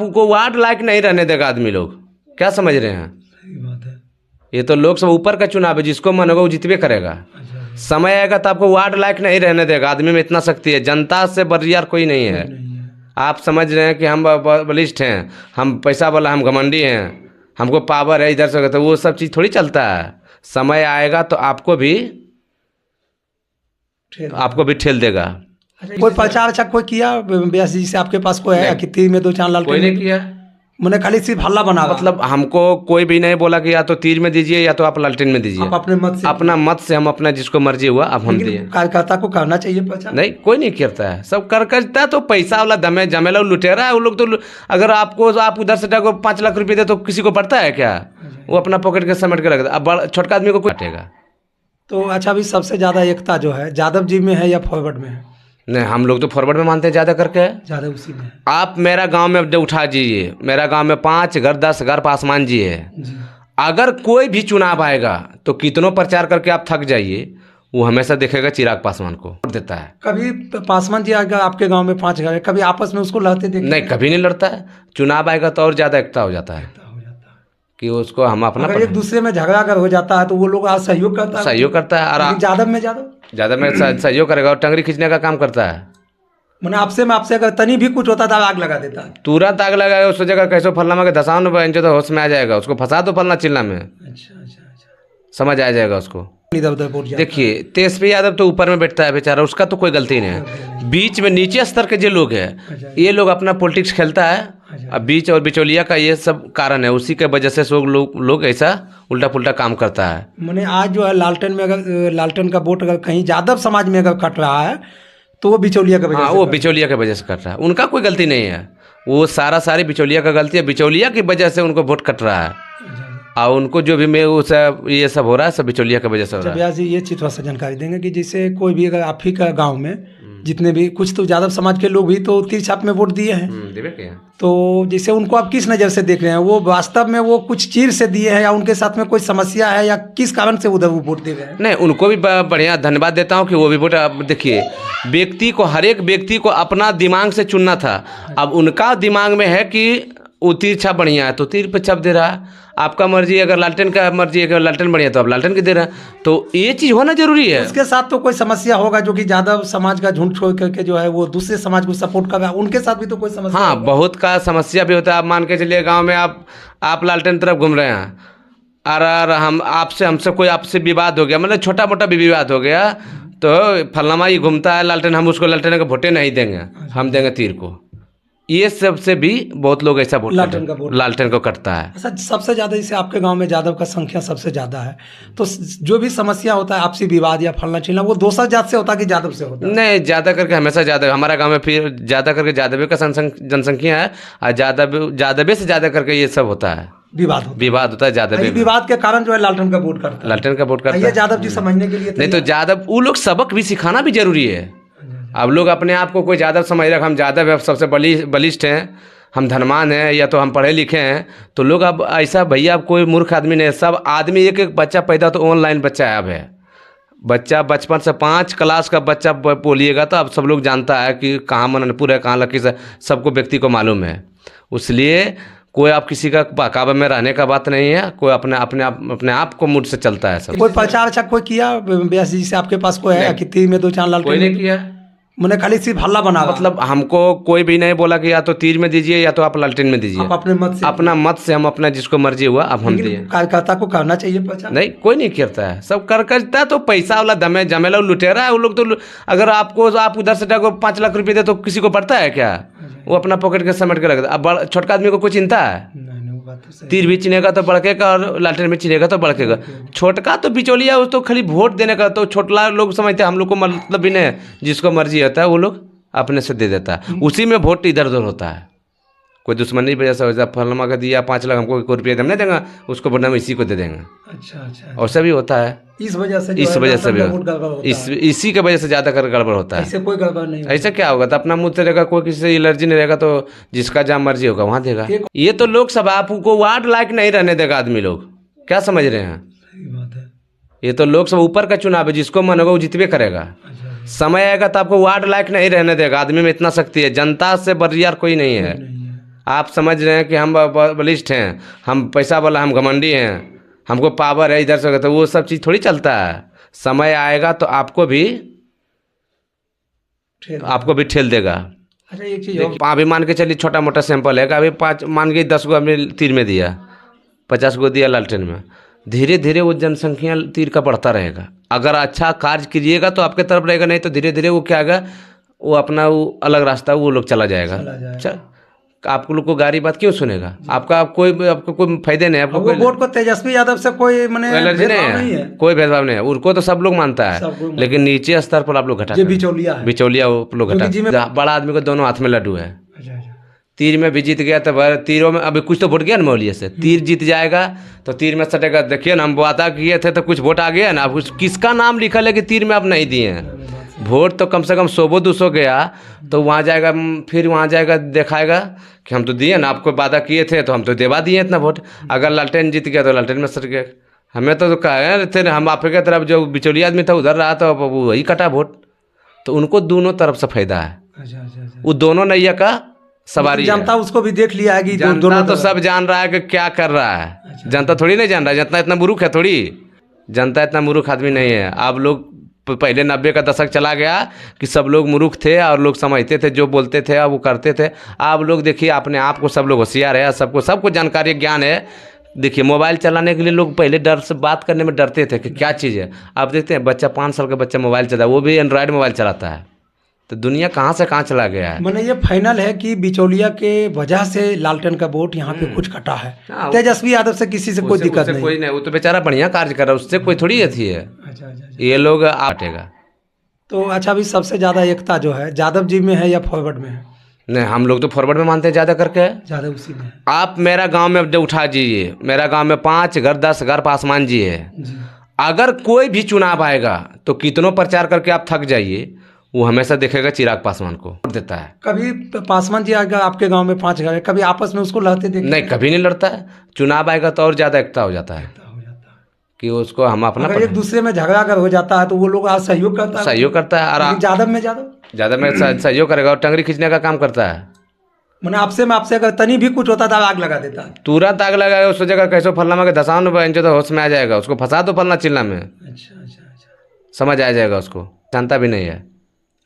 आपको वार्ड लायक नहीं रहने देगा आदमी लोग, क्या समझ रहे हैं? सही बात है। ये तो लोग सब ऊपर का चुनाव है, जिसको मन होगा वो जितबे करेगा। समय आएगा तो आपको वार्ड लायक नहीं रहने देगा। आदमी में इतना शक्ति है, जनता से बरियार कोई नहीं है। आप समझ रहे हैं कि हम बलिष्ठ हैं, हम पैसा वाला, हम घमंडी हैं, हमको पावर है इधर से, तो वो सब चीज़ थोड़ी चलता है। समय आएगा तो आपको भी ठेल देगा। कोई प्रचार अच्छा कोई किया व्यास जी से आपके पास कोई है कि तीर में दो चांद लाल? कोई नहीं किया, मैंने खाली सिर्फ हल्ला बना। मतलब हमको कोई भी नहीं बोला कि या तो तीर में दीजिए या तो आप लालटेन में दीजिए। आप अपने मत से हम अपना जिसको मर्जी हुआ अब हम दिए। कार्यकर्ता को करना चाहिए प्रचार। नहीं, कोई नहीं करता है, सब करता है तो पैसा वाला दमे जमेला लुटेरा है वो लोग। तो अगर आप उधर से 5 लाख रुपये दे तो किसी को पड़ता है क्या? वो अपना पॉकेट के समेट के रखता है। अब छोटका आदमी को कोई काटेगा? तो अच्छा, अभी सबसे ज़्यादा एकता जो है यादव जी में है या फॉरवर्ड में है? नहीं, हम लोग तो फॉरवर्ड में मानते हैं ज़्यादा करके। ज़्यादा उसी में। आप मेरा गांव में उठा दीजिए, मेरा गांव में 5 घर 10 घर पासवान जी है। अगर कोई भी चुनाव आएगा तो कितनों प्रचार करके आप थक जाइए, वो हमेशा देखेगा चिराग पासवान को वोट देता है। कभी पासवान जी अगर आपके गांव में 5 घर है, कभी आपस में उसको लड़ते देखे? नहीं, कभी नहीं लड़ता है। चुनाव आएगा तो और ज़्यादा एकता हो जाता है कि उसको हम अपना एक दूसरे में झगड़ा अगर हो जाता है तो वो लोग आज सहयोग करता है। और यादव में सहयोग करेगा और टंगरी खींचने का काम करता है। मैंने आपसे अगर तनी भी कुछ होता था आग लगा देता है। तुरंत आग लगाएगा, उस जगह कैसे फलना के धसाओ न बहन तो होश में आ जाएगा। उसको फंसा दो फलना चिल्ला में। अच्छा। समझ आ जाएगा उसको। देखिए, तेजस्वी यादव तो ऊपर में बैठता है बेचारा, उसका तो कोई गलती नहीं है। बीच में नीचे स्तर के जो लोग हैं, ये लोग अपना पॉलिटिक्स खेलता है। अब बीच और बिचौलिया का ये सब कारण है, उसी के वजह से लोग ऐसा उल्टा पुल्टा काम करता है। मैंने आज जो है लालटेन में अगर लालटेन का वोट अगर कहीं यादव समाज में अगर कट रहा है तो वो बिचौलिया का वजह से। वो बिचौलिया की वजह से कट रहा है, उनका कोई गलती नहीं है। वो सारी बिचौलिया का गलती है। बिचौलिया की वजह से उनको वोट कट रहा है और उनको जो भी ये सब हो रहा है सब बिचौलिया की वजह से हो रहा है। व्यास जी, ये चीज़ थोड़ा सा जानकारी देंगे कि जैसे कोई भी अगर आप ही का गाँव में जितने भी कुछ तो यादव समाज के लोग भी तो तीर छाप में वोट दिए हैं, तो जैसे उनको आप किस नज़र से देख रहे हैं? वो वास्तव में वो कुछ चीर से दिए हैं या उनके साथ में कोई समस्या है या किस कारण से उधर वो वोट दे रहे हैं? नहीं, उनको भी बढ़िया धन्यवाद देता हूँ कि वो भी वोट। अब देखिए, हर एक व्यक्ति को अपना दिमाग से चुनना था। अब उनका दिमाग में है कि वो तीर छाप बढ़िया है तो तीर पे छाप दे रहा है। आपका मर्जी, अगर लालटेन का मर्जी अगर लालटेन बढ़िया तो आप लालटेन की दे रहे हैं। तो ये चीज़ होना जरूरी है। उसके साथ तो कोई समस्या होगा जो कि यादव समाज का झुंड छोड़ करके जो है वो दूसरे समाज को सपोर्ट कर रहा है, उनके साथ भी तो कोई समस्या? हाँ, बहुत का समस्या भी होता है। आप मान के चलिए गाँव में आप लालटेन तरफ घूम रहे हैं और हमसे कोई आपसे विवाद हो गया, मतलब छोटा मोटा भी विवाद हो गया, तो फलनामा ही घूमता है लालटेन, हम उसको लालटेन का वोटे नहीं देंगे, हम देंगे तीर को। ये सबसे भी बहुत लोग ऐसा वोट लालटेन को कटता है। अच्छा, सबसे ज़्यादा जैसे आपके गांव में यादव का संख्या सबसे ज़्यादा है, तो जो भी समस्या होता है आपसी विवाद या फलना चिल्ला, वो दूसरा जात से होता है कि यादव से होता है? नहीं, ज़्यादा करके हमेशा यादव। हमारा गांव में फिर ज़्यादा करके यादव का जनसंख्या है और यादव से ज़्यादा करके ये सब होता है, विवाद होता है यादव। विवाद के कारण जो है लालटेन का वोट करता है। ये यादव जी समझने के लिए नहीं, तो यादव वो लोग सबक भी सिखाना भी जरूरी है। अब लोग अपने आप को कोई यादव समझ रहे, हम यादव सबसे बलिष्ठ हैं, हम धनवान हैं या तो हम पढ़े लिखे हैं, तो लोग अब ऐसा, भैया अब कोई मूर्ख आदमी नहीं, सब आदमी एक बच्चा पैदा तो ऑनलाइन बच्चा है। अब है बच्चा बचपन से 5 क्लास का बच्चा बोलिएगा तो अब सब लोग जानता है कि कहाँ मननपुर है, कहाँ लखीसराय, सबको व्यक्ति को मालूम है। इसलिए कोई आप किसी का बहकावे में रहने का बात नहीं है। कोई अपने आप को मूड से चलता है सब। कोई प्रचार अच्छा कोई किया व्यास जी से आपके पास कोई है कि तीर में दो चांद लाल? कोई नहीं किया, मैंने खाली सिर्फ हल्ला बना। मतलब हमको कोई भी नहीं बोला कि या तो तीर में दीजिए या तो आप लालटेन में दीजिए। अपना मत से हम अपना जिसको मर्जी हुआ अब हम दिए। कार्यकर्ता को करना चाहिए प्रचार। नहीं, कोई नहीं करता है, सब करता है तो पैसा वाला दमे जमेला लुटेरा है वो लोग। तो अगर आप उधर से 5 लाख रुपये दे तो किसी को पड़ता है क्या? वो अपना पॉकेट के समेट के रखता है। अब छोटका आदमी को कोई चिंता है? तीर भी चिनेगा तो बड़केगा और लालटेन में चिनेगा तो बड़केगा। छोटका तो बिचौलिया, वो तो खाली वोट देने का, तो छोटला लोग समझते हैं हम लोग को मतलब भी नहीं, जिसको मर्जी होता है वो लोग अपने से दे देता है, उसी में वोट इधर उधर होता है। कोई दुश्मनी वजह से वजह फलमा का दिया 5 लाख, हमको कोई रुपया नहीं देंगे, उसको वोट हम इसी को दे देंगे। अच्छा। और भी होता है इस वजह से भी, इसी के वजह से ज़्यादा कर गड़बड़ होता है। ऐसे कोई गड़बड़ नहीं, ऐसा क्या होगा? तो अपना मुँह से रहेगा, कोई किसी से एलर्जी नहीं रहेगा तो जिसका जहाँ मर्जी होगा वहाँ देगा। ये तो लोग सब आपको वार्ड लायक नहीं रहने देगा आदमी लोग, क्या समझ रहे हैं? सही बात है। ये तो लोग सब ऊपर का चुनाव है, जिसको मन होगा वो जितबे करेगा। समय आएगा तो आपको वार्ड लायक नहीं रहने देगा। आदमी में इतना शक्ति है, जनता से बरियार कोई नहीं है। आप समझ रहे हैं कि हम बलिष्ठ हैं, हम पैसा वाला, हम घमंडी हैं, हमको पावर है इधर से, तो वो सब चीज़ थोड़ी चलता है। समय आएगा तो आपको भी ठेल देगा। अच्छा एक चीज़ अभी मान के चलिए, छोटा मोटा सैंपल है कि अभी 5 मान के 10 गो हमने तीर में दिया, 50 गो दिया लालटेन में, धीरे धीरे वो जनसंख्या तीर का बढ़ता रहेगा। अगर अच्छा कार्य कीजिएगा तो आपके तरफ रहेगा, नहीं तो धीरे धीरे वो क्या आएगा, वो अपना वो अलग रास्ता वो लोग चला जाएगा। आप लोग को गाड़ी बात क्यों सुनेगा? आपको कोई फायदे नहीं है। आपको वोट को तेजस्वी यादव से कोई एलर्जी नहीं है, कोई भेदभाव नहीं है। उनको तो सब लोग मानता है, लेकिन नीचे स्तर पर आप लोग घटा, बिचौलिया वो लोग घटा। बड़ा आदमी को दोनों हाथ में लड्डू है। तीर में भी जीत गया तो तीरों में अभी कुछ तो वोट गया ना मौलिया से, तीर जीत जाएगा तो तीर में सटेगा। देखिए ना, हम वादा किए थे तो कुछ वोट आ गया ना, अब किसका नाम लिखा है कि तीर में आप नहीं दिए हैं वोट, तो कम से कम 100-200 गया तो वहाँ जाएगा, फिर वहाँ जाएगा दिखाएगा कि हम तो दिए ना, आपको वादा किए थे तो हम तो देवा दिए इतना वोट। अगर लालटेन जीत गया तो लालटेन में सट गया। हमें तो कहे थे हम आपके तरफ जो बिचौलिया आदमी था उधर रहा तो वो वही कटा वोट, तो उनको दोनों तरफ से फायदा है। वो दोनों नैया का सवारी, जनता उसको भी देख लिया है कि जनता तो सब जान रहा है कि क्या कर रहा है। जनता थोड़ी नहीं जान रहा है, जनता इतना मूर्ख है थोड़ी, जनता इतना मूर्ख आदमी नहीं है। आप लोग पहले 90 का दशक चला गया कि सब लोग मूर्ख थे और लोग समझते थे, जो बोलते थे वो करते थे। आप लोग देखिए अपने आप को, सब लोग होशियार है, सबको जानकारी ज्ञान है। देखिए मोबाइल चलाने के लिए लोग पहले डर से बात करने में डरते थे कि क्या चीज़ है। आप देखते हैं बच्चा 5 साल का बच्चा मोबाइल चलाता है, वो भी एंड्रॉयड मोबाइल चलाता है। तो दुनिया कहाँ से कहाँ चला गया है। मैंने ये फाइनल है कि बिचौलिया के वजह से लालटेन का वोट यहाँ पे कुछ कटा है। तेजस्वी यादव से किसी से कोई दिक्कत नहीं, कोई नहीं, वो तो बेचारा बढ़िया कार्य कर रहा है, उससे कोई थोड़ी अथी है। अच्छा। ये लोग आटेगा तो अच्छा, अभी सबसे ज़्यादा एकता जो है यादव जी में है या फॉरवर्ड में है? नहीं, हम लोग तो फॉरवर्ड में मानते हैं ज़्यादा करके, ज़्यादा उसी में। आप मेरा गांव में उठा दीजिए, मेरा गांव में 5 घर 10 घर पासवान जी है। अगर कोई भी चुनाव आएगा तो कितनों प्रचार करके आप थक जाइए, वो हमेशा देखेगा चिराग पासवान को देता है। कभी पासवान जी आएगा आपके गांव में 5 घर, कभी आपस में उसको लड़ते देखे? नहीं, कभी नहीं लड़ता है। चुनाव आएगा तो और ज़्यादा एकता हो जाता है कि उसको हम अपना, अगर एक दूसरे में झगड़ा अगर हो जाता है तो वो लोग आज सहयोग करता है। और ज़्यादा में सहयोग करेगा और टंगरी खींचने का काम करता है। मैंने आपसे अगर तनी भी कुछ होता था आग लगा देता है, तुरंत आग लगाएगा। उस जगह कैसे फलना के धसाओ तो होश में आ जाएगा, उसको फंसा दो फलना चिल्ला में। अच्छा। समझ आ जाएगा उसको, जानता भी नहीं है।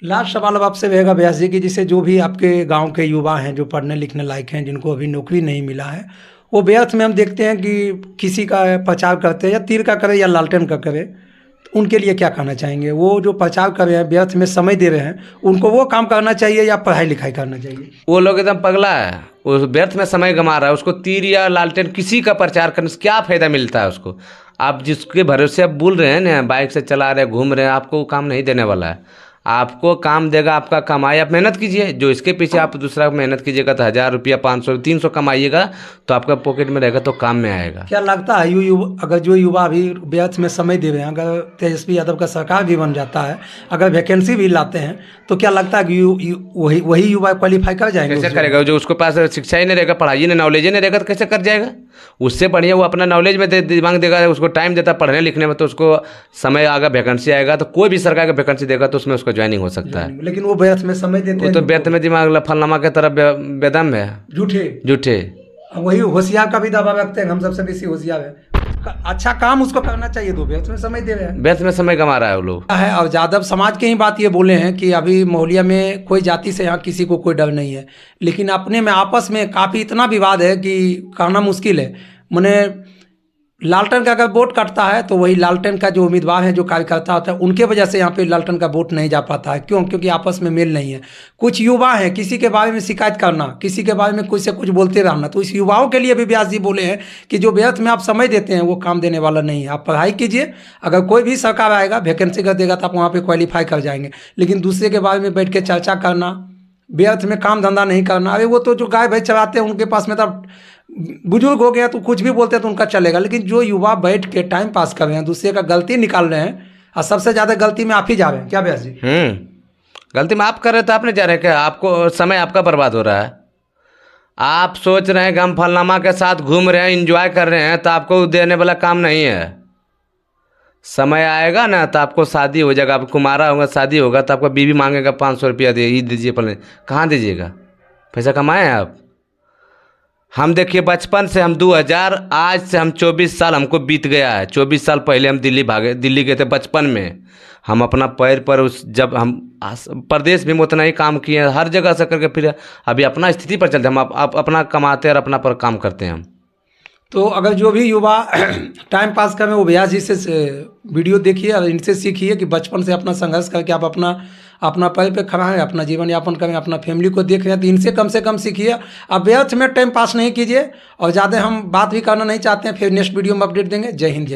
लास्ट सवाल अब आपसे रहेगा व्यास जी की, जिससे जो भी आपके गांव के युवा हैं जो पढ़ने लिखने लायक हैं, जिनको अभी नौकरी नहीं मिला है, वो व्यर्थ में हम देखते हैं कि किसी का प्रचार करते हैं, या तीर का करे या लालटेन का करे, तो उनके लिए क्या कहना चाहेंगे? वो जो प्रचार कर रहे हैं, व्यर्थ में समय दे रहे हैं, उनको वो काम करना चाहिए या पढ़ाई लिखाई करना चाहिए? वो लोग एकदम पगला है, वो व्यर्थ में समय गंवा रहा है। उसको तीर या लालटेन किसी का प्रचार करने से क्या फ़ायदा मिलता है उसको? आप जिसके भरोसे आप बोल रहे हैं ना, बाइक से चला रहे घूम रहे हैं, आपको काम नहीं देने वाला है। आपको काम देगा आपका कमाई। आप मेहनत कीजिए, जो इसके पीछे आप दूसरा मेहनत कीजिएगा तो 1000 रुपया 500 300 कमाइएगा तो आपका पॉकेट में रहेगा, तो काम में आएगा। क्या लगता है अगर जो युवा अभी व्यर्थ में समय दे रहे हैं, अगर तेजस्वी यादव का सरकार भी बन जाता है, अगर वैकेंसी भी लाते हैं, तो क्या लगता है कि वही युवा क्वालिफाई कर जाएंगे? कैसे करेगा? जो उसके पास शिक्षा ही नहीं रहेगा, पढ़ाई नहीं, नॉलेज ही नहीं रहेगा, तो कैसे कर जाएगा? उससे बढ़िया वो अपना नॉलेज में दिमाग देगा, उसको टाइम देता पढ़ने लिखने में, तो उसको समय आएगा, वैकेंसी आएगा तो कोई भी सरकार का वैकेंसी देगा तो उसमें उसको ज्वाइनिंग हो सकता है। लेकिन वो व्यर्थ में समय देते हैं, तो व्यर्थ में दिमाग फलनामा के तरफ बेदम है, झूठे। वही होशियार का भी दावा रखते हैं, हम सबसे बेसी होशियार है। अच्छा काम उसको करना चाहिए, तो व्यर्थ में समय दे रहे हैं, व्यर्थ में समय गंवा रहा है वो लोग है। और यादव समाज की ही बात ये बोले हैं कि अभी मोहलिया में कोई जाति से यहाँ किसी को कोई डर नहीं है, लेकिन अपने में आपस में काफ़ी इतना विवाद है कि कहना मुश्किल है। मैंने लालटेन का अगर वोट कटता है तो वही लालटेन का जो उम्मीदवार है, जो कार्यकर्ता होता है, उनके वजह से यहाँ पे लालटेन का वोट नहीं जा पाता है। क्यों? क्योंकि आपस में मेल नहीं है। कुछ युवा हैं, किसी के बारे में शिकायत करना, किसी के बारे में कुछ से कुछ बोलते रहना, तो इस युवाओं के लिए भी व्यास जी बोले हैं कि जो व्यर्थ में आप समय देते हैं वो काम देने वाला नहीं है। आप पढ़ाई कीजिए, अगर कोई भी सरकार आएगा वैकेंसी कर देगा तो आप वहाँ पर क्वालिफाई कर जाएंगे, लेकिन दूसरे के बारे में बैठ के चर्चा करना, व्यर्थ में काम धंधा नहीं करना। अरे वो तो जो गाय भैंस चराते हैं उनके पास में तो बुजुर्ग हो गया तो कुछ भी बोलते हैं तो उनका चलेगा, लेकिन जो युवा बैठ के टाइम पास कर रहे हैं, दूसरे का गलती निकाल रहे हैं, और सबसे ज़्यादा गलती में आप ही जा रहे हैं। क्या व्यास जी? गलती में आप कर रहे हैं तो आप नहीं जा रहे क्या? आपको समय आपका बर्बाद हो रहा है। आप सोच रहे हैं कि हम फलनामा के साथ घूम रहे हैं, इंजॉय कर रहे हैं, तो आपको देने वाला काम नहीं है। समय आएगा ना तो आपको शादी हो जाएगा, आप कुमारा होगा, शादी होगा तो आपका बीवी मांगेगा 500 रुपया दे, ये दीजिए, पहले कहाँ दीजिएगा? पैसा कमाए हैं आप? हम देखिए बचपन से हम 2000 आज से हम 24 साल हमको बीत गया है। 24 साल पहले हम दिल्ली गए थे बचपन में। हम अपना पैर पर उस जब हम प्रदेश भी में उतना ही काम किए हैं, हर जगह से करके फिर अभी अपना स्थिति पर चलते हैं। हम अपना कमाते और अपना पर काम करते हैं हम। तो अगर जो भी युवा टाइम पास करें वो व्यास जी से वीडियो देखिए और इनसे सीखिए कि बचपन से अपना संघर्ष करके आप अपना पैर पे खड़ा है, अपना जीवन यापन करें, अपना फैमिली को देख रहे हैं, तो इनसे कम से कम सीखिए। अब व्यर्थ में टाइम पास नहीं कीजिए। और ज़्यादा हम बात भी करना नहीं चाहते हैं, फिर नेक्स्ट वीडियो में अपडेट देंगे। जय हिंद।